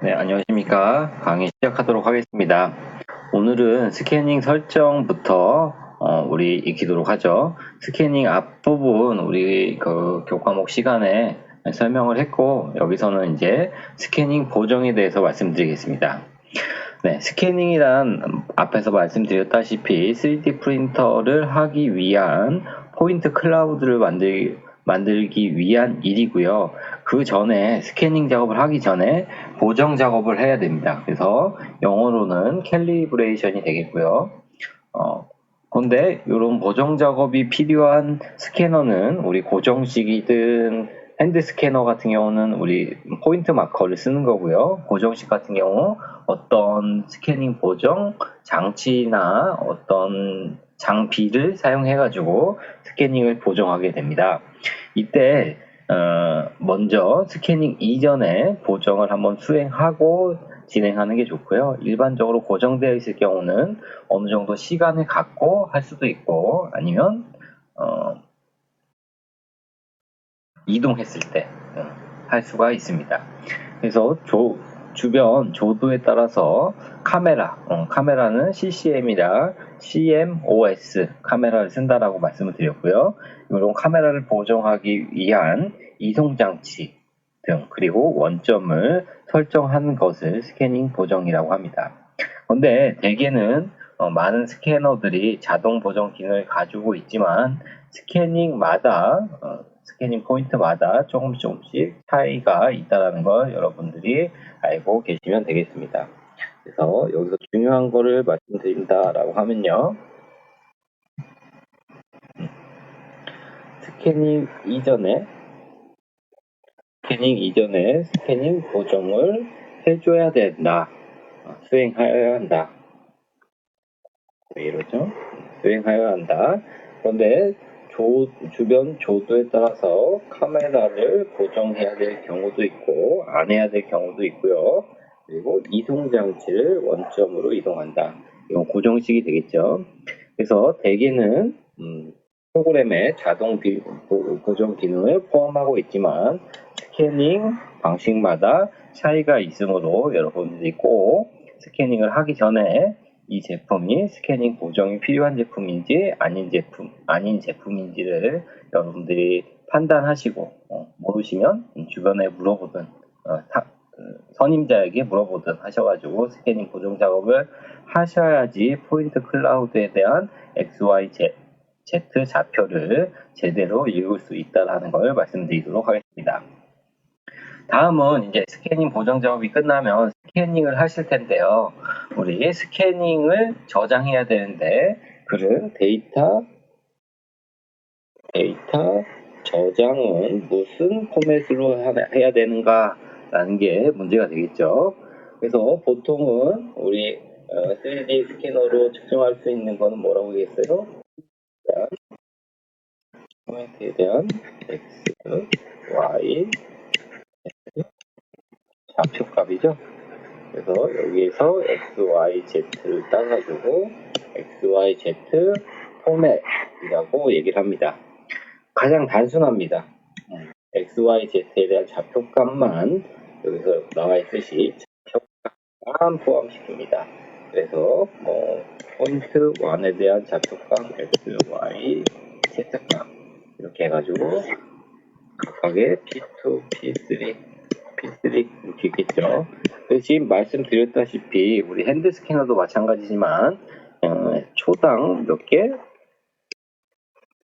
네, 안녕하십니까. 강의 시작하도록 하겠습니다. 오늘은 스캐닝 설정부터 우리 익히도록 하죠. 스캐닝 앞부분 우리 그 교과목 시간에 설명을 했고, 여기서는 이제 스캐닝 보정에 대해서 말씀드리겠습니다. 네, 스캐닝이란 앞에서 말씀드렸다시피 3D 프린터를 하기 위한 포인트 클라우드를 만들기 위한 일이고요. 그 전에 스캐닝 작업을 하기 전에 보정 작업을 해야 됩니다. 그래서 영어로는 캘리브레이션이 되겠고요. 그런데 이런 보정 작업이 필요한 스캐너는 우리 고정식이든 핸드 스캐너 같은 경우는 우리 포인트 마커를 쓰는 거고요. 고정식 같은 경우 어떤 스캐닝 보정 장치나 어떤 장비를 사용해가지고 스캐닝을 보정하게 됩니다. 이때 먼저 스캐닝 이전에 보정을 한번 수행하고 진행하는 게 좋고요. 일반적으로 고정되어 있을 경우는 어느 정도 시간을 갖고 할 수도 있고 아니면 이동했을 때 할 수가 있습니다. 그래서 주변 조도에 따라서 카메라는 CCM이라 CMOS 카메라를 쓴다라고 말씀을 드렸고요. 이런 카메라를 보정하기 위한 이송장치 등 그리고 원점을 설정한 것을 스캐닝 보정이라고 합니다. 그런데 대개는 많은 스캐너들이 자동 보정 기능을 가지고 있지만 스캐닝 포인트마다 조금씩 차이가 있다는 걸 여러분들이 알고 계시면 되겠습니다. 그래서 여기서 중요한 거를 말씀드린다라고 하면요. 스캐닝 이전에 스캐닝 보정을 해줘야 된다. 수행하여야 한다. 왜 이러죠? 수행하여야 한다. 그런데 주변 조도에 따라서 카메라를 보정해야 될 경우도 있고 안 해야 될 경우도 있고요. 그리고 이송장치를 원점으로 이동한다. 이건 고정식이 되겠죠. 그래서 대개는 프로그램에 자동 보정 기능을 포함하고 있지만 스캐닝 방식마다 차이가 있으므로 여러분들이 꼭 스캐닝을 하기 전에 이 제품이 스캐닝 보정이 필요한 제품인지 아닌 제품인지를 여러분들이 판단하시고 모르시면 주변에 물어보든 선임자에게 물어보든 하셔가지고 스캐닝 보정 작업을 하셔야지 포인트 클라우드에 대한 XYZ 좌표를 제대로 읽을 수 있다는 걸 말씀드리도록 하겠습니다. 다음은 이제 스캐닝 보정 작업이 끝나면 스캐닝을 하실 텐데요. 우리 스캐닝을 저장해야 되는데 그런 데이터 저장은 무슨 포맷으로 해야 되는가라는 게 문제가 되겠죠. 그래서 보통은 우리 3D 스캐너로 측정할 수 있는 거는 뭐라고 하겠어요? 포맷에 대한 X, Y, 좌표값이죠. 그래서 여기에서 XYZ를 따가지고 XYZ 포맷이라고 얘기를 합니다. 가장 단순합니다. XYZ에 대한 좌표값만 여기서 나와 있듯이 좌표값만 포함시킵니다. 그래서 포인트 1에 대한 좌표값 XYZ값 이렇게 해가지고 각각의 P2, P3 이렇게 있겠죠. 지금 말씀드렸다시피 우리 핸드 스캐너도 마찬가지지만 초당 몇 개?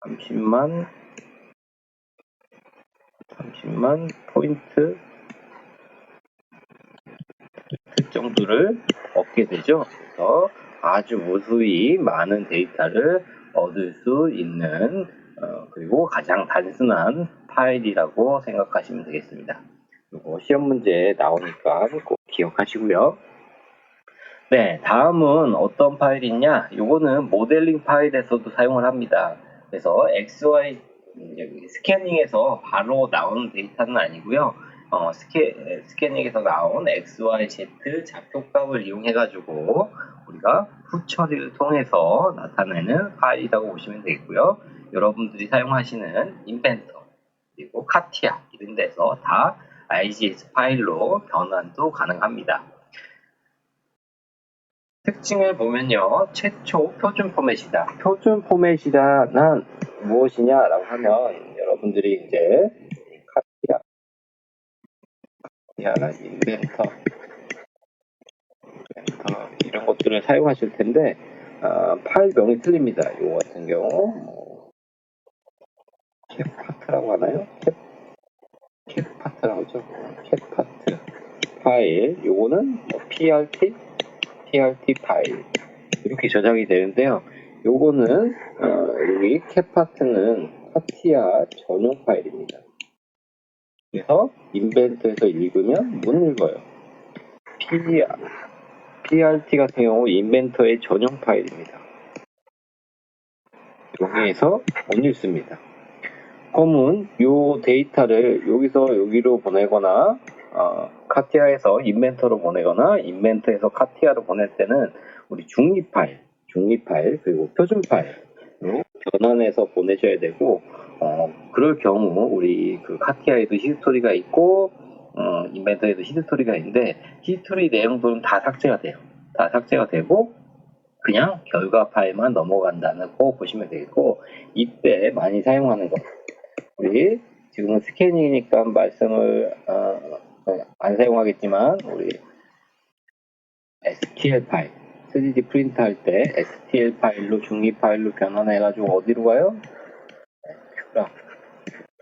30만 포인트 정도를 얻게 되죠. 그래서 아주 무수히 많은 데이터를 얻을 수 있는 그리고 가장 단순한 파일이라고 생각하시면 되겠습니다. 이거 시험 문제에 나오니까 꼭 기억하시고요. 네, 다음은 어떤 파일이냐? 이거는 모델링 파일에서도 사용을 합니다. 그래서 XY 스캐닝에서 바로 나오는 데이터는 아니고요. 스캐닝에서 나온 XYZ 좌표값을 이용해가지고 우리가 후처리를 통해서 나타내는 파일이라고 보시면 되겠고요. 여러분들이 사용하시는 인벤터 그리고 카티아 이런 데서 다 IGS 파일로 변환도 가능합니다. 특징을 보면요. 최초 표준 포맷이다. 표준 포맷이다는 무엇이냐라고 하면 여러분들이 이제 카티아, 인벤터 이런 것들을 사용하실 텐데 파일명이 틀립니다. 이거 같은 경우 캡파트라고 하나요? 캡파트라고 하죠. 캡파트 파일 요거는 PRT 파일 이렇게 저장이 되는데요. 요거는 여기 캡파트는 카티아 전용 파일입니다. 그래서 인벤트에서 읽으면 못 읽어요. PRT 같은 경우 인벤터의 전용 파일입니다. 여기에서 못 읽습니다. 그러면 요 데이터를 여기서 여기로 보내거나 카티아에서 인벤터로 보내거나 인벤터에서 카티아로 보낼 때는 우리 중립 파일 그리고 표준 파일로 변환해서 보내셔야 되고 그럴 경우 우리 그 카티아에도 히스토리가 있고 인벤터에도 히스토리가 있는데 히스토리 내용들은 다 삭제가 돼요. 다 삭제가 되고 그냥 결과 파일만 넘어간다는 거 보시면 되겠고 이때 많이 사용하는 거 우리 지금은 스캐닝이니까 말씀을 안 사용하겠지만 우리 STL 파일 3D 프린트 할 때 STL 파일로 중립 파일로 변환해가지고 어디로 가요?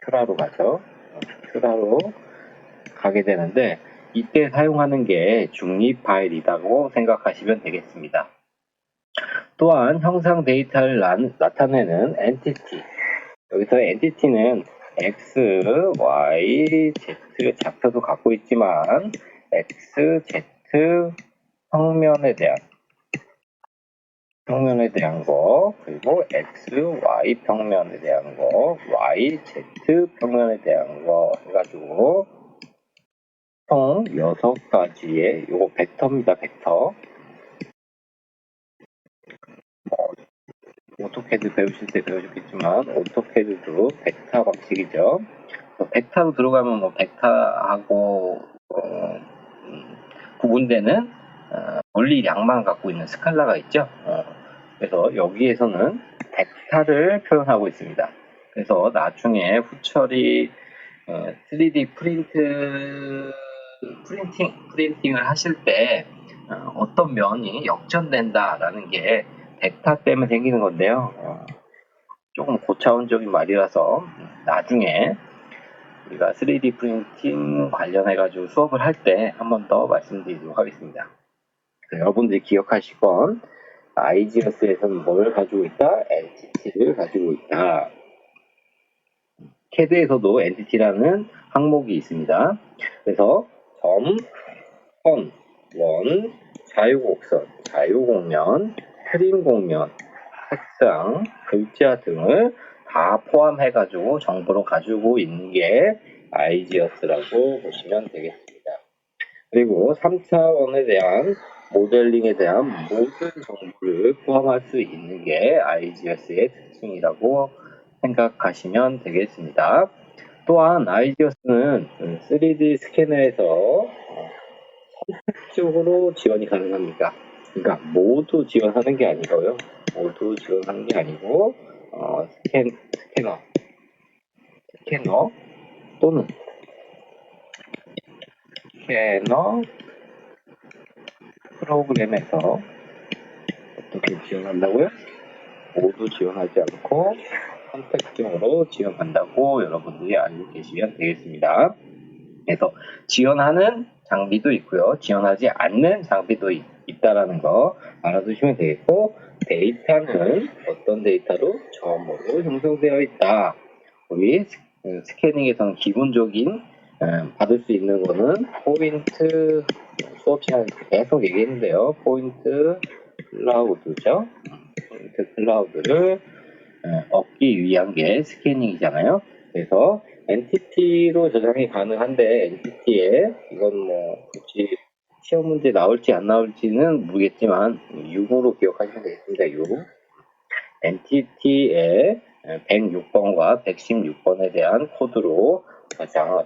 큐라로 가죠. 큐라로 가게 되는데 이때 사용하는 게 중립 파일이라고 생각하시면 되겠습니다. 또한 형상 데이터를 나타내는 엔티티 여기서 엔티티는 X, Y, Z 좌표도 갖고 있지만 X, Z 평면에 대한 거 그리고 X, Y 평면에 대한 거 Y, Z 평면에 대한 거 해가지고 총 6가지의 요거 벡터입니다. 벡터 오토캐드 배우실 때 배우셨겠지만 오토캐드도 벡터 방식이죠. 벡터로 들어가면 뭐 벡터하고 구분되는 원리량만 갖고 있는 스칼라가 있죠. 그래서 여기에서는 벡터를 표현하고 있습니다. 그래서 나중에 후처리 3D 프린팅을 하실 때 어떤 면이 역전된다라는 게 벡터 때문에 생기는 건데요. 조금 고차원적인 말이라서 나중에 우리가 3D 프린팅 관련해가지고 수업을 할 때 한 번 더 말씀드리도록 하겠습니다. 여러분들이 기억하실 건 IGS에서는 뭘 가지고 있다? 엔티티를 가지고 있다. CAD에서도 엔티티라는 항목이 있습니다. 그래서 점, 선, 원, 자유곡선, 자유공면, 트림공면, 색상, 글자 등을 다 포함해가지고 정보를 가지고 있는 게 IGS라고 보시면 되겠습니다. 그리고 3차원에 대한 모델링에 대한 모든 정보를 포함할 수 있는 게 IGS의 특징이라고 생각하시면 되겠습니다. 또한 IGS는 3D 스캐너에서 선택적으로 지원이 가능합니다. 그러니까 모두 지원하는 게 아니고요. 모두 지원하는 게 아니고 스캐너 또는 스캐너 프로그램에서 어떻게 지원한다고요? 모두 지원하지 않고 선택적으로 지원한다고 여러분들이 알고 계시면 되겠습니다. 그래서 지원하는 장비도 있고요. 지원하지 않는 장비도 있다라는 거 알아두시면 되겠고 데이터는 어떤 데이터로 처음으로 형성되어 있다. 우리 스캐닝에서는 기본적인 받을 수 있는 거는 포인트 수업 시간에 계속 얘기했는데요. 포인트 클라우드죠. 포인트 클라우드를 얻기 위한 게 스캐닝이잖아요. 그래서 엔티티로 저장이 가능한데 엔티티에 이건 뭐 굳이 시험 문제 나올지 안 나올지는 모르겠지만 6으로 기억하시면 되겠습니다. 6. 엔티티에 106번과 116번에 대한 코드로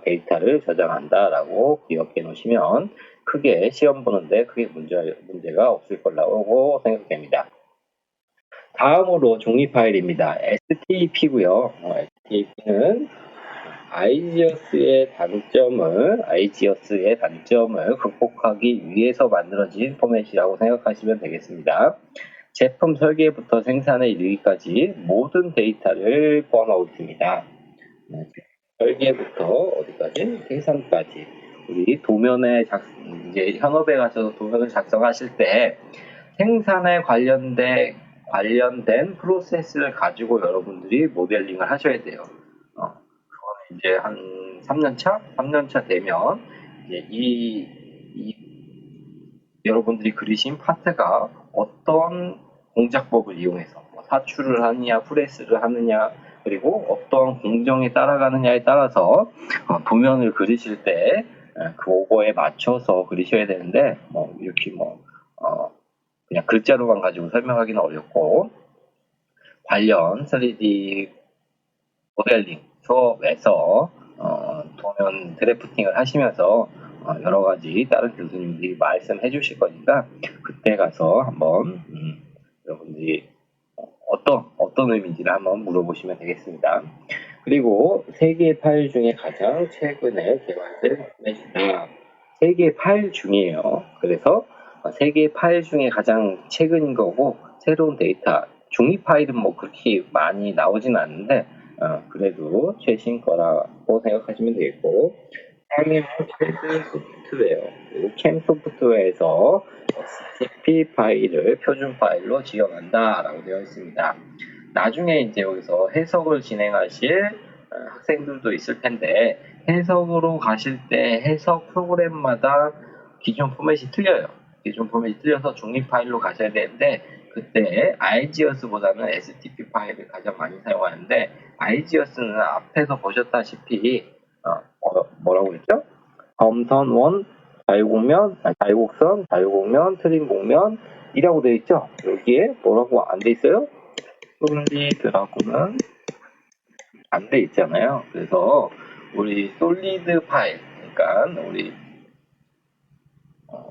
데이터를 저장한다라고 기억해 놓으시면 크게 시험 보는데 크게 문제가 없을 거라고 생각됩니다. 다음으로 종이 파일입니다. STP고요. STP는 아이지어스의 단점을 극복하기 위해서 만들어진 포맷이라고 생각하시면 되겠습니다. 제품 설계부터 생산에 이르기까지 모든 데이터를 포함하고 있습니다. 설계부터 어디까지? 생산까지. 우리 이제 현업에 가서 도면을 작성하실 때 생산에 관련된 프로세스를 가지고 여러분들이 모델링을 하셔야 돼요. 그거는 이제 한 3년차 되면 이제 여러분들이 그리신 파트가 어떤 공작법을 이용해서 사출을 하느냐, 프레스를 하느냐, 그리고 어떤 공정에 따라가느냐에 따라서 도면을 그리실 때 그거에 맞춰서 그리셔야 되는데 이렇게 그냥 글자로만 가지고 설명하기는 어렵고 관련 3D 모델링 수업에서 도면 드래프팅을 하시면서 여러 가지 다른 교수님들이 말씀해 주실 거니까 그때 가서 한번 여러분들이 어떤 의미인지를 한번 물어보시면 되겠습니다. 그리고 3개의 파일 중에 가장 최근에 개발된 포맷이다. 3개의 파일 중이에요. 그래서 3개의 파일 중에 가장 최근인 거고 새로운 데이터, 종이 파일은 그렇게 많이 나오진 않는데 그래도 최신 거라고 생각하시면 되겠고 사용형 패드 소프트웨어 그리고 캠 소프트웨어에서 STP 파일을 표준 파일로 지원한다 라고 되어 있습니다. 나중에 이제 여기서 해석을 진행하실 학생들도 있을 텐데 해석으로 가실 때 해석 프로그램마다 기존 포맷이 틀려요. 기존 포맷이 틀려서 종이 파일로 가셔야 되는데 그때 iGeos보다는 STP 파일을 가장 많이 사용하는데 iGeos는 앞에서 보셨다시피 뭐라고 했죠? 점선원, 자유곡선, 트림 곡면이라고 되어 있죠? 여기에 뭐라고 안 돼 있어요? 솔리드라고는 안 돼 있잖아요. 그래서 우리 솔리드 파일, 그러니까 우리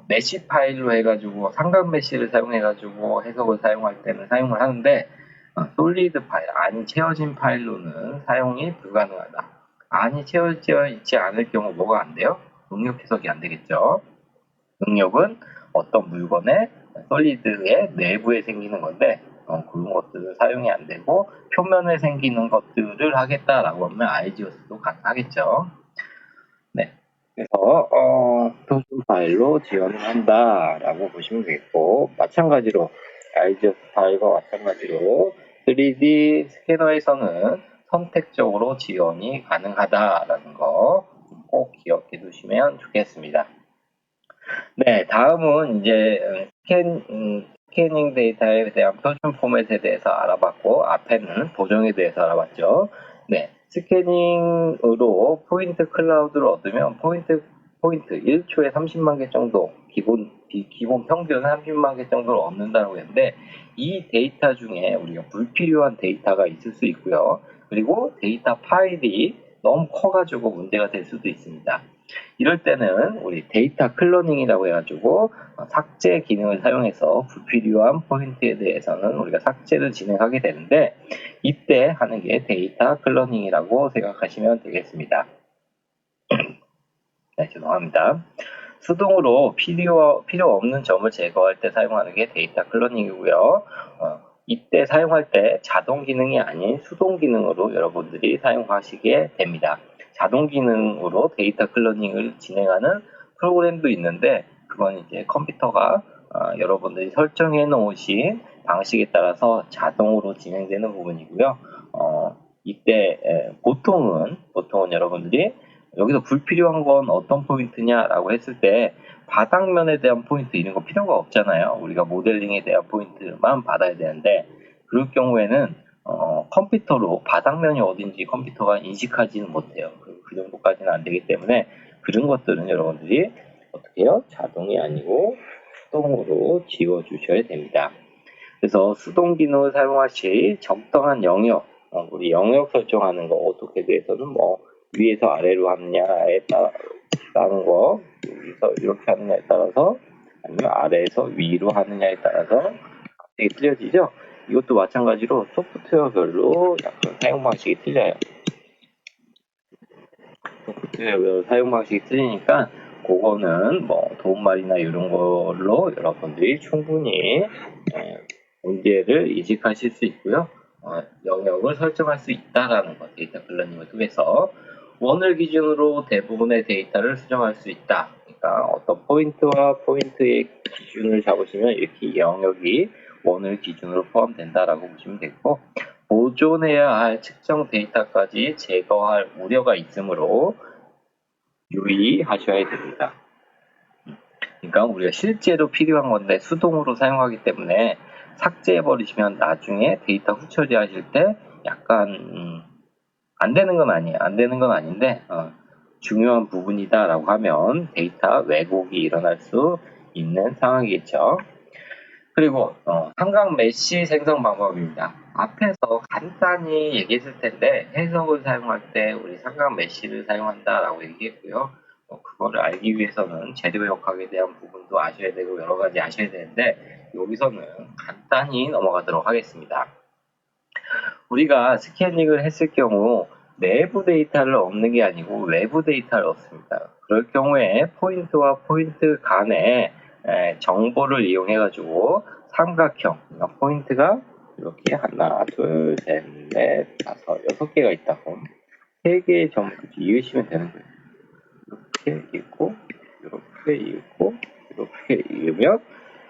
메시 파일로 해가지고 삼각 메시를 사용해가지고 해석을 사용할 때는 사용을 하는데 솔리드 파일, 안이 채워진 파일로는 사용이 불가능하다. 안이 채워져 있지 않을 경우 뭐가 안 돼요? 응력 해석이 안 되겠죠. 응력은 어떤 물건의 솔리드의 내부에 생기는 건데 그런 것들을 사용이 안 되고 표면에 생기는 것들을 하겠다라고 하면 iGeos도 가능하겠죠. 네. 그래서 표준 파일로 지원을 한다라고 보시면 되겠고 마찬가지로 iGeos 파일과 마찬가지로 3D 스캐너에서는 선택적으로 지원이 가능하다라는 거 꼭 기억해 두시면 좋겠습니다. 네, 다음은 이제 스캐닝 데이터에 대한 표준 포맷에 대해서 알아봤고 앞에는 보정에 대해서 알아봤죠. 네, 스캐닝으로 포인트 클라우드를 얻으면 포인트 1초에 30만 개 정도 기본 평균 30만 개 정도를 얻는다고 했는데 이 데이터 중에 우리가 불필요한 데이터가 있을 수 있고요. 그리고 데이터 파일이 너무 커가지고 문제가 될 수도 있습니다. 이럴 때는 우리 데이터 클러닝이라고 해가지고 삭제 기능을 사용해서 불필요한 포인트에 대해서는 우리가 삭제를 진행하게 되는데 이때 하는 게 데이터 클러닝이라고 생각하시면 되겠습니다. 네, 죄송합니다. 수동으로 필요 없는 점을 제거할 때 사용하는 게 데이터 클러닝이고요. 이때 사용할 때 자동 기능이 아닌 수동 기능으로 여러분들이 사용하시게 됩니다. 자동 기능으로 데이터 클러닝을 진행하는 프로그램도 있는데 그건 이제 컴퓨터가 여러분들이 설정해 놓으신 방식에 따라서 자동으로 진행되는 부분이고요. 이때 보통은 여러분들이 여기서 불필요한 건 어떤 포인트냐라고 했을 때 바닥면에 대한 포인트 이런 거 필요가 없잖아요. 우리가 모델링에 대한 포인트만 받아야 되는데 그럴 경우에는 컴퓨터로 바닥면이 어딘지 컴퓨터가 인식하지는 못해요. 그 정도까지는 안 되기 때문에 그런 것들은 여러분들이 어떻게 해요? 자동이 아니고 수동으로 지워주셔야 됩니다. 그래서 수동 기능을 사용하실 적당한 영역, 우리 영역 설정하는 거 오토캐드에서는 위에서 아래로 하느냐에 따른 거, 여기서 이렇게 하느냐에 따라서, 아니면 아래에서 위로 하느냐에 따라서 되게 틀려지죠? 이것도 마찬가지로 소프트웨어별로 약간 사용 방식이 틀려요. 소프트웨어별로 사용 방식이 틀리니까 그거는 뭐 도움말이나 이런 걸로 여러분들이 충분히 문제를 이직하실 수 있고요. 영역을 설정할 수 있다라는 것, 데이터 플러닝을 통해서 원을 기준으로 대부분의 데이터를 수정할 수 있다. 그러니까 어떤 포인트와 포인트의 기준을 잡으시면 이렇게 영역이 원을 기준으로 포함된다라고 보시면 되고, 보존해야 할 측정 데이터까지 제거할 우려가 있으므로 유의하셔야 됩니다. 그러니까 우리가 실제로 필요한 건데 수동으로 사용하기 때문에 삭제해버리시면 나중에 데이터 후처리하실 때 약간 안 되는 건 아니에요. 안 되는 건 아닌데 중요한 부분이다라고 하면 데이터 왜곡이 일어날 수 있는 상황이겠죠. 그리고 삼각 메쉬 생성 방법입니다. 앞에서 간단히 얘기했을 텐데 해석을 사용할 때 우리 삼각 메쉬를 사용한다라고 얘기했고요. 그거를 알기 위해서는 재료 역학에 대한 부분도 아셔야 되고 여러 가지 아셔야 되는데 여기서는 간단히 넘어가도록 하겠습니다. 우리가 스캐닝을 했을 경우 내부 데이터를 얻는 게 아니고 외부 데이터를 얻습니다. 그럴 경우에 포인트와 포인트 간에 정보를 이용해 가지고 삼각형, 그러니까 포인트가 이렇게 하나, 둘, 셋, 넷, 다섯, 6개가 있다고 3개의 점을 이으시면 되는 거예요. 이렇게 읽고 이렇게 읽고 이렇게 읽으면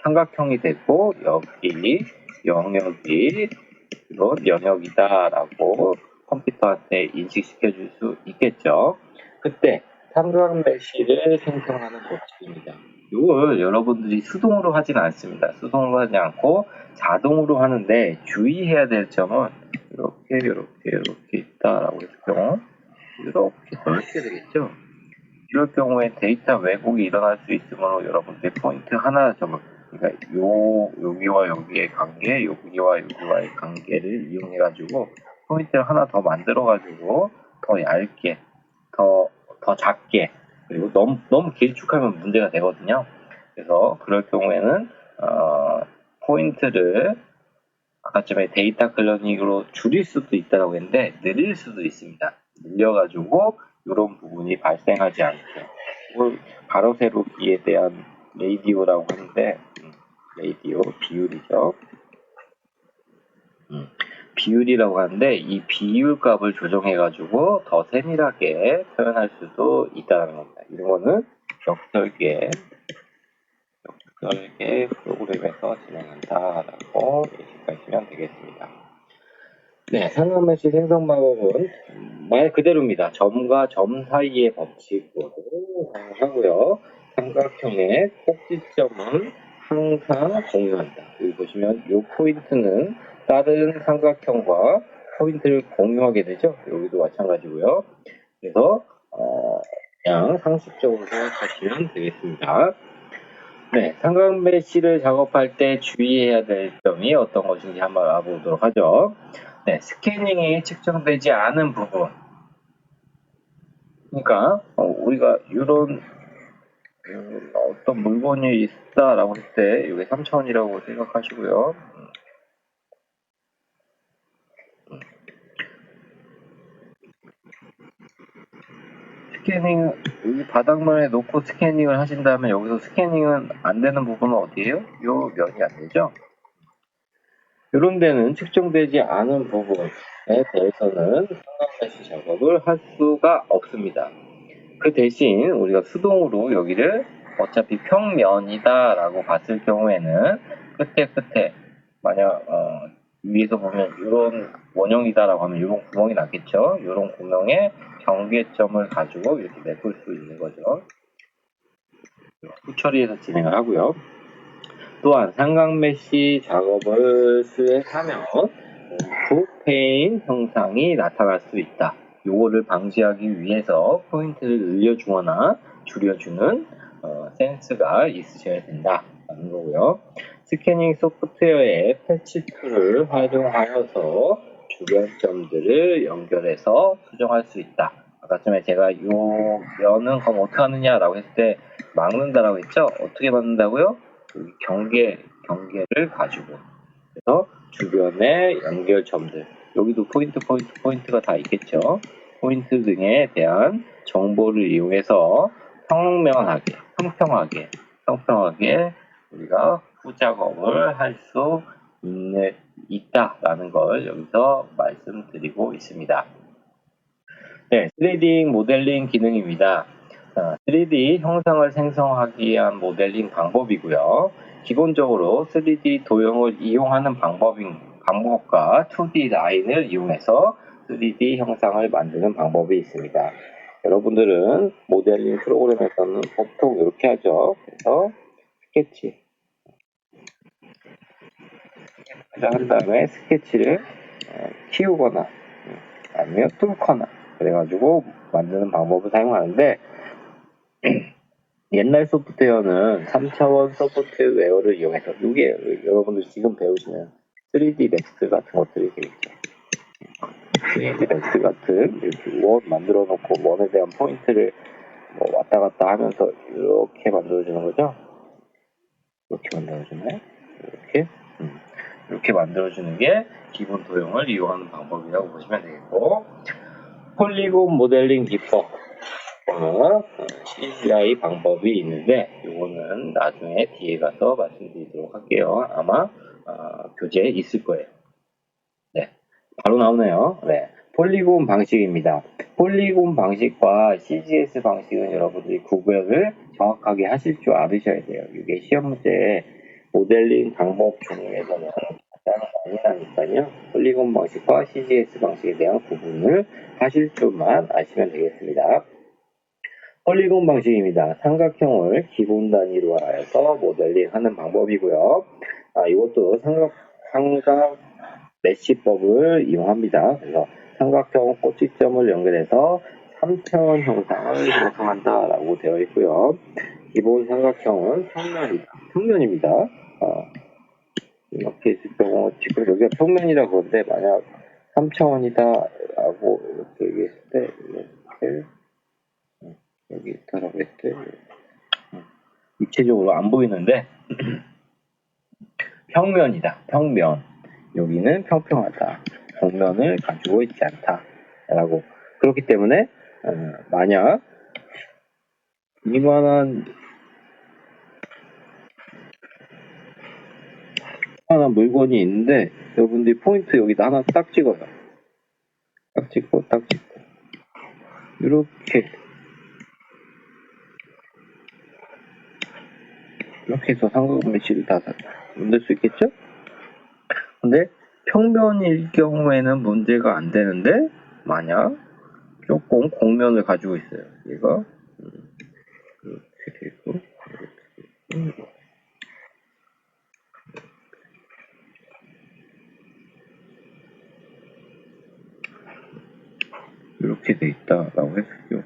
삼각형이 되고 여기 영역이 이런 영역이다라고 컴퓨터한테 인식시켜 줄 수 있겠죠. 그때 삼각 메쉬를 생성하는 법칙입니다. 이걸 여러분들이 수동으로 하진 않습니다. 수동으로 하지 않고 자동으로 하는데 주의해야 될 점은 이렇게 있다라고 했을 경우 이렇게 넓게 되겠죠. 이럴 경우에 데이터 왜곡이 일어날 수 있으므로 여러분들 포인트 하나 적을, 그러니까 여기와 여기의 관계, 여기와 여기와의 관계를 이용해 가지고 포인트를 하나 더 만들어 가지고 더 얇게, 더 작게, 그리고 너무 길쭉하면 문제가 되거든요. 그래서 그럴 경우에는 포인트를 아까쯤에 데이터 클러닝으로 줄일 수도 있다고 했는데 늘릴 수도 있습니다. 늘려가지고 이런 부분이 발생하지 않게, 이걸 가로 세로기에 대한 레이디오라고 하는데 레이디오 비율이죠. 비율이라고 하는데 이 비율 값을 조정해가지고 더 세밀하게 표현할 수도 있다는 겁니다. 이런 거는 격설계 프로그램에서 진행한다라고 예측하시면 되겠습니다. 네, 삼각 메쉬 생성 방법은 말 그대로입니다. 점과 점 사이의 법칙으로 사용하고요. 삼각형의 꼭지점은 항상 공유한다. 여기 보시면 이 포인트는 다른 삼각형과 포인트를 공유하게 되죠. 여기도 마찬가지고요. 그래서 그냥 상식적으로 생각하시면 되겠습니다. 네, 삼각 메쉬를 작업할 때 주의해야 될 점이 어떤 것인지 한번 알아보도록 하죠. 네, 스캐닝이 측정되지 않은 부분. 그러니까 우리가 이런 어떤 물건이 있다라고 할 때 이게 3차원이라고 생각하시고요. 스캐닝 여기 바닥면에 놓고 스캐닝을 하신다면 여기서 스캐닝은 안 되는 부분은 어디예요? 요 면이 안 되죠. 이런 데는 측정되지 않은 부분에 대해서는 삼각메쉬 작업을 할 수가 없습니다. 그 대신 우리가 수동으로 여기를 어차피 평면이다 라고 봤을 경우에는 끝에 만약 위에서 보면 이런 원형이다 라고 하면 이런 구멍이 났겠죠. 이런 구멍에 경계점을 가지고 이렇게 메꿀 수 있는 거죠. 후처리해서 진행을 하고요. 또한 삼각 메쉬 작업을 수행하면 부페인 현상이 나타날 수 있다. 요거를 방지하기 위해서 포인트를 늘려주거나 줄여주는 센스가 있으셔야 된다는 거고요. 스캐닝 소프트웨어의 패치 툴을 활용하여서 주변점들을 연결해서 수정할 수 있다. 아까 전에 제가 요 면은 그럼 어떻게 하느냐라고 했을 때 막는다라고 했죠? 어떻게 막는다고요? 경계를 가지고. 그래서 주변의 연결점들, 여기도 포인트가 다 있겠죠? 포인트 등에 대한 정보를 이용해서 평평하게 우리가 후작업을 할 수 있다라는 걸 여기서 말씀드리고 있습니다. 네, 3D 모델링 기능입니다. 3D 형상을 생성하기 위한 모델링 방법이고요. 기본적으로 3D 도형을 이용하는 방법과 2D 라인을 이용해서 3D 형상을 만드는 방법이 있습니다. 여러분들은 모델링 프로그램에서는 보통 이렇게 하죠. 그래서 스케치 한 다음에 스케치를 키우거나 아니면 뚫거나 그래가지고 만드는 방법을 사용하는데 옛날 소프트웨어는 3차원 소프트웨어를 이용해서 이게 여러분들 지금 배우시는 3D 맥스 같은 것들이 되겠죠. 3D 맥스 같은 이렇게 원 만들어 놓고 원에 대한 포인트를 뭐 왔다 갔다 하면서 이렇게 만들어주는 거죠. 이렇게 만들어주네. 이렇게 만들어주는 게 기본 도형을 이용하는 방법이라고 보시면 되겠고, 폴리곤 모델링 기법은 CGI 방법이 있는데 이거는 나중에 뒤에 가서 말씀드리도록 할게요. 아마 교재에 있을 거예요. 네, 바로 나오네요. 네, 폴리곤 방식입니다. 폴리곤 방식과 CGS 방식은 여러분들이 구별을 정확하게 하실 줄 알으셔야 돼요. 이게 시험 문제 모델링 방법 중에서는 가장 많이 나니까요. 폴리곤 방식과 CGS 방식에 대한 구분을 하실 줄만 아시면 되겠습니다. 폴리곤 방식입니다. 삼각형을 기본 단위로 하여서 모델링하는 방법이고요. 이것도 삼각 메시법을 이용합니다. 그래서 삼각형 꼭지점을 연결해서 3차원 형상을 형성한다라고 되어 있고요. 기본 삼각형은 평면입니다. 이렇게 있을 경우 지금 여기가 평면이라 그러는데 만약 3차원이다라고 이렇게 얘기했을 때 이렇게 여기 있다라고 했을 때 입체적으로 안 보이는데 평면이다. 평면. 여기는 평평하다. 곡면을 가지고 있지 않다. 라고. 그렇기 때문에 만약 이만한 물건이 있는데 여러분들이 포인트 여기다 하나 딱 찍어요. 딱 찍고 이렇게 해서 삼각 메시를 다 만들 수 있겠죠? 근데 평면일 경우에는 문제가 안 되는데 만약 조금 곡면을 가지고 있어요. 얘가 이렇게 되고 이렇게 돼 있다라고 했을게요.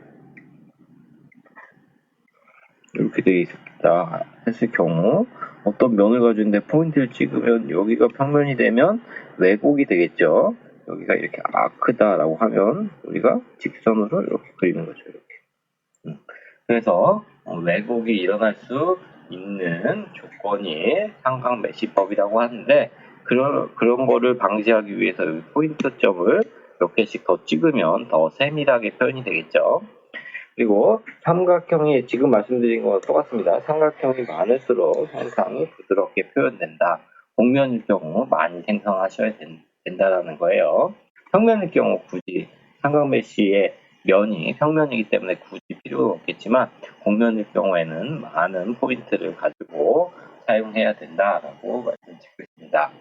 이렇게 돼 있다 했을 경우 어떤 면을 가지고 있는데 포인트를 찍으면 여기가 평면이 되면 왜곡이 되겠죠. 여기가 이렇게 아크다라고 하면 우리가 직선으로 이렇게 그리는 거죠. 이렇게. 그래서 왜곡이 일어날 수 있는 조건이 삼각 메시법이라고 하는데 그런 거를 방지하기 위해서 여기 포인트점을 몇 개씩 더 찍으면 더 세밀하게 표현이 되겠죠. 그리고 삼각형이 지금 말씀드린 거와 똑같습니다. 삼각형이 많을수록 형상이 부드럽게 표현된다. 곡면일 경우 많이 생성하셔야 된다라는 거예요. 평면일 경우 굳이 삼각 메시의 면이 평면이기 때문에 굳이 필요가 없겠지만 곡면일 경우에는 많은 포인트를 가지고 사용해야 된다라고 말씀드리고 있습니다.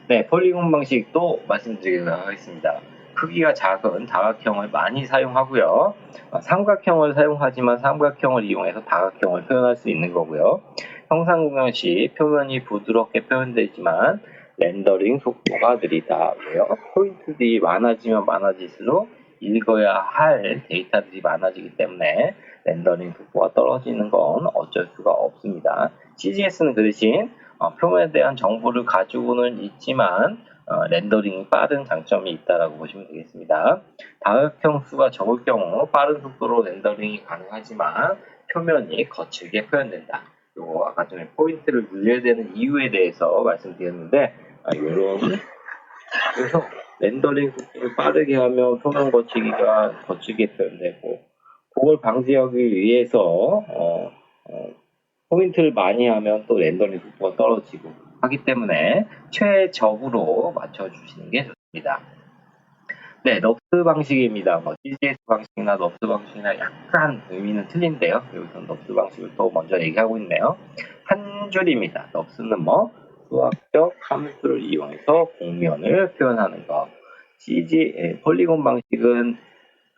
네, 폴리곤 방식도 말씀드리도록 하겠습니다. 크기가 작은 다각형을 많이 사용하고요. 삼각형을 사용하지만 삼각형을 이용해서 다각형을 표현할 수 있는 거고요. 형상 구현 시 표면이 부드럽게 표현되지만 렌더링 속도가 느리다. 왜요? 포인트들이 많아지면 많아질수록 읽어야 할 데이터들이 많아지기 때문에 렌더링 속도가 떨어지는 건 어쩔 수가 없습니다. CGS는 그 대신 표면에 대한 정보를 가지고는 있지만 렌더링이 빠른 장점이 있다라고 보시면 되겠습니다. 다각형 수가 적을 경우 빠른 속도로 렌더링이 가능하지만 표면이 거칠게 표현된다. 요거 아까 전에 포인트를 늘려야 되는 이유에 대해서 말씀드렸는데 그래서 렌더링 속도를 빠르게 하면 표면 거치기가 거칠게 표현되고 그걸 방지하기 위해서 포인트를 많이 하면 또 렌더링 속도가 떨어지고 하기 때문에 최적으로 맞춰주시는 게 좋습니다. 네, 넙스 방식입니다. CGS 방식이나 넙스 방식이나 약간 의미는 틀린데요. 여기서 넙스 방식을 또 먼저 얘기하고 있네요. 한 줄입니다. 넙스는 수학적 함수를 이용해서 공면을 표현하는 것. 폴리곤 방식은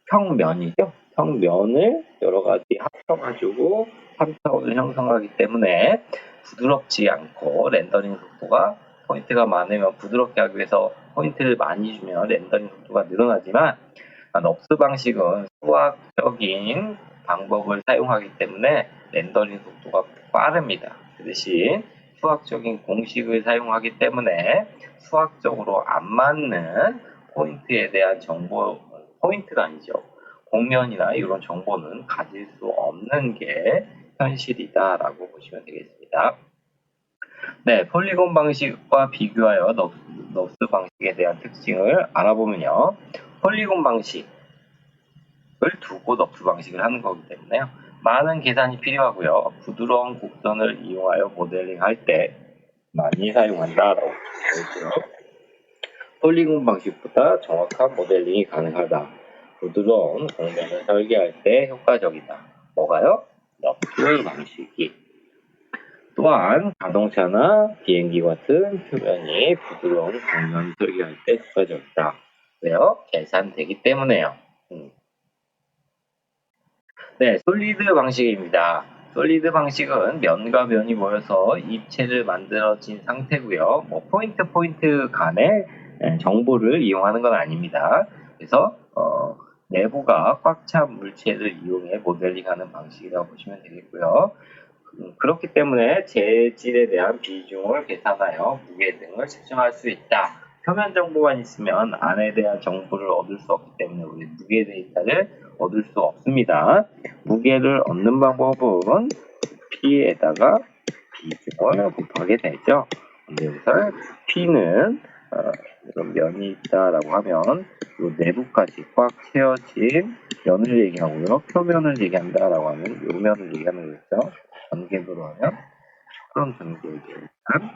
평면이죠. 평면을 여러 가지 합쳐가지고 3차원을 형성하기 때문에 부드럽지 않고 렌더링 속도가 포인트가 많으면 부드럽게 하기 위해서 포인트를 많이 주면 렌더링 속도가 늘어나지만 넙스 방식은 수학적인 방법을 사용하기 때문에 렌더링 속도가 빠릅니다. 그 대신 수학적인 공식을 사용하기 때문에 수학적으로 안 맞는 포인트에 대한 포인트가 아니죠. 공면이나 이런 정보는 가질 수 없는 게 현실이다라고 보시면 되겠습니다. 네, 폴리곤 방식과 비교하여 넙스 방식에 대한 특징을 알아보면요. 폴리곤 방식을 두고 넙스 방식을 하는 거기 때문에요. 많은 계산이 필요하고요. 부드러운 곡선을 이용하여 모델링 할 때 많이 사용한다라고 보시죠. 폴리곤 방식보다 정확한 모델링이 가능하다. 부드러운 공면을 설계할 때 효과적이다. 뭐가요? 넙스 방식이. 또한 자동차나 비행기 같은 표면이 부드러운 공면을 설계할 때 효과적이다. 왜요? 계산되기 때문에요. 네, 솔리드 방식입니다. 솔리드 방식은 면과 면이 모여서 입체를 만들어진 상태고요. 포인트 간의 정보를 이용하는 건 아닙니다. 그래서 내부가 꽉 찬 물체를 이용해 모델링하는 방식이라고 보시면 되겠고요. 그렇기 때문에 재질에 대한 비중을 계산하여 무게 등을 측정할 수 있다. 표면 정보만 있으면 안에 대한 정보를 얻을 수 없기 때문에 우리 무게 데이터를 얻을 수 없습니다. 무게를 얻는 방법은 P에다가 비중을 곱하게 되죠. 여기서 P는 이런 면이 있다라고 하면 이 내부까지 꽉 채워진 면을 얘기하고요. 표면을 얘기한다라고 하면 이 면을 얘기하는 거겠죠. 전개도로 하면 그런 전개에 대한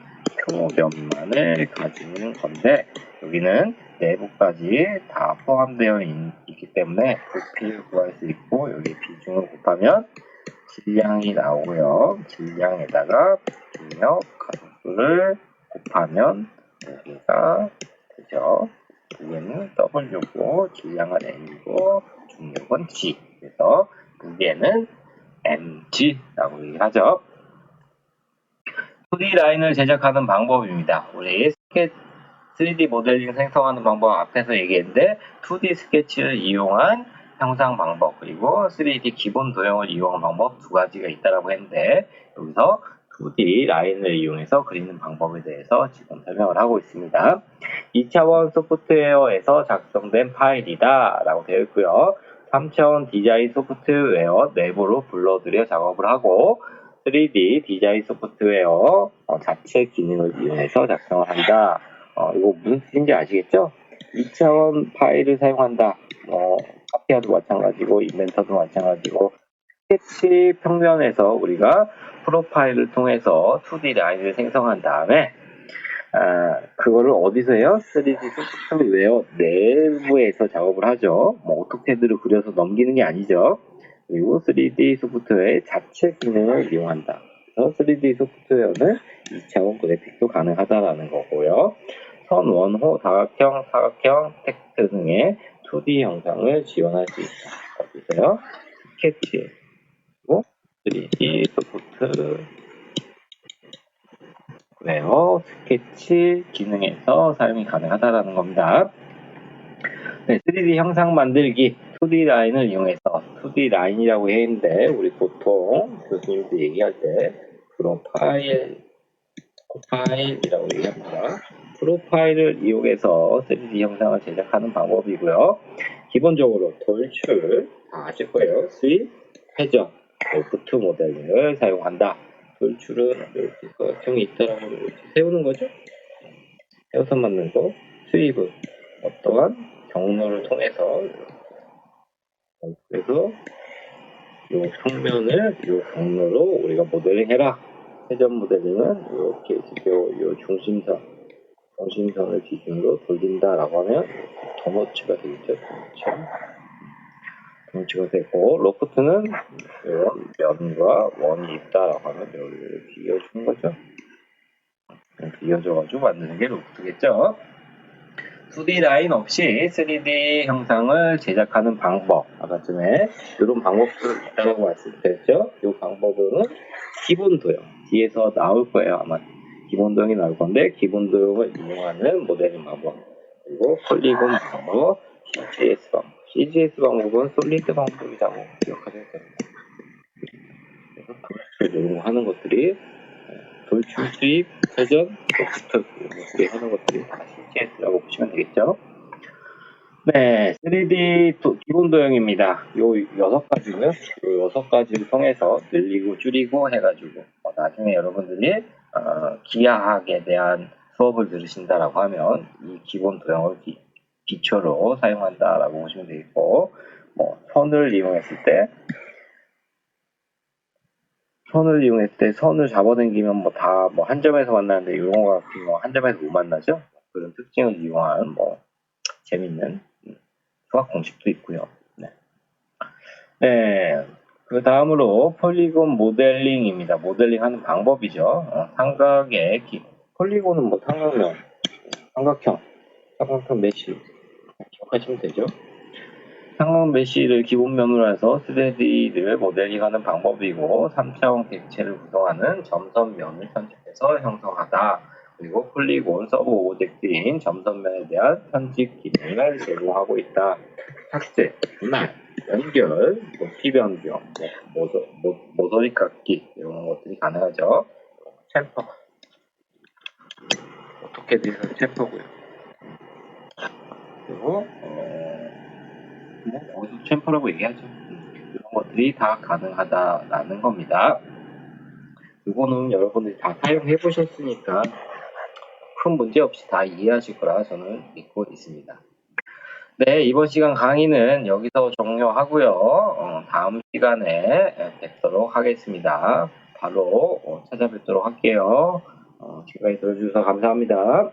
표면만을 가지는 건데 여기는 내부까지 다 포함되어 있기 때문에 부피를 구할 수 있고 여기 비중을 곱하면 질량이 나오고요. 질량에다가 중력 가속수를 곱하면 여기가 되죠. 무게는 W고 질량은 M이고 중력은 G. 그래서 무게는 mg라고 얘기하죠. 2D 라인을 제작하는 방법입니다. 우리 3D 모델링 생성하는 방법 앞에서 얘기했는데 2D 스케치를 이용한 형상 방법 그리고 3D 기본 도형을 이용한 방법 두 가지가 있다고 했는데 여기서 2D 라인을 이용해서 그리는 방법에 대해서 지금 설명을 하고 있습니다. 2차원 소프트웨어에서 작성된 파일이다 라고 되어 있고요. 3차원 디자인 소프트웨어 내부로 불러들여 작업을 하고 3D 디자인 소프트웨어 자체 기능을 이용해서 작성을 한다. 이거 무슨 뜻인지 아시겠죠? 2차원 파일을 사용한다. 카티아도 마찬가지고 인벤터도 마찬가지고 스케치 평면에서 우리가 프로파일을 통해서 2D 라인을 생성한 다음에 그거를 어디서 해요? 3D 소프트웨어 내부에서 작업을 하죠. 오토캐드를 그려서 넘기는 게 아니죠. 그리고 3D 소프트웨어의 자체 기능을 이용한다. 그래서 3D 소프트웨어는 2차원 그래픽도 가능하다라는 거고요. 선, 원호, 다각형, 사각형, 텍스트 등의 2D 형상을 지원할 수 있다. 어디서요? 스케치, 그리고 3D 소프트웨어 스케치 기능에서 사용이 가능하다라는 겁니다. 네, 3D 형상 만들기 2D 라인을 이용해서 2D 라인이라고 했는데 우리 보통 교수님들 얘기할 때 프로파일 프로파일이라고 얘기합니다. 프로파일을 이용해서 3D 형상을 제작하는 방법이고요. 기본적으로 돌출, 다 아실 거예요. 수입, 회전, 로프트 모델링을 사용한다. 돌출은 이렇게 형이 있다라고 이렇게 세우는 거죠. 세워서 만든 거. 수입은 어떠한 경로를 통해서 그래서 이 평면을 이 경로로 우리가 모델링 해라. 회전 모델링은 이렇게 이 중심선을 기준으로 돌린다라고 하면 도너츠가 되겠죠. 도너츠가 되고, 로프트는 이런 면과 원이 있다라고 하면 여기를 비워주는 거죠. 비워줘가지고 만드는 게 로프트겠죠. 2D 라인 없이 3D 형상을 제작하는 방법. 아까 전에 이런 방법도 있다고 말씀드렸죠. 이 방법은 기본 도형. 뒤에서 나올 거예요. 아마 기본 도형이 나올 건데, 기본 도형을 이용하는 모델링 방법. 그리고 폴리곤 방법, CGS 방법. CGS 방법은 솔리드 방법이라고 기억하셔야 됩니다. 그래서 돌출 이런 거 하는 것들이 돌출, 수입, 회전, 로프트 이런 것들이 하는 것들이 다 CGS라고 보시면 되겠죠. 네, 3D 기본 도형입니다. 요 6가지고요. 요 6가지를 통해서 늘리고 줄이고 해가지고 나중에 여러분들이 기하학에 대한 수업을 들으신다라고 하면 이 기본 도형을 기초로 사용한다라고 보시면 되겠고, 선을 이용했을 때 선을 잡아당기면 한 점에서 만나는데 이런 거 같은 거 한 점에서 못 만나죠? 그런 특징을 이용한 재밌는 수학 공식도 있고요. 네. 그 다음으로 폴리곤 모델링입니다. 모델링하는 방법이죠. 폴리곤은 삼각형 메쉬 기억하시면 되죠. 삼각 메쉬를 기본면으로 해서 3D를 모델링하는 방법이고 3차원 객체를 구성하는 점선면을 편집해서 형성하다. 그리고 폴리곤 서브 오브젝트인 점선면에 대한 편집 기능을 제공하고 있다. 삭제, 분할, 연결, 피 변경, 모서리 깎기 이런 것들이 가능하죠. 챔퍼 어떻게든 챔퍼고요. 그리고 어디서 챔퍼라고 얘기하죠. 이런 것들이 다 가능하다라는 겁니다. 이거는 여러분들이 다 사용해 보셨으니까 큰 문제 없이 다 이해하실 거라 저는 믿고 있습니다. 네, 이번 시간 강의는 여기서 종료하고요. 다음 시간에 뵙도록 하겠습니다. 바로 찾아뵙도록 할게요. 지금까지 들어주셔서 감사합니다.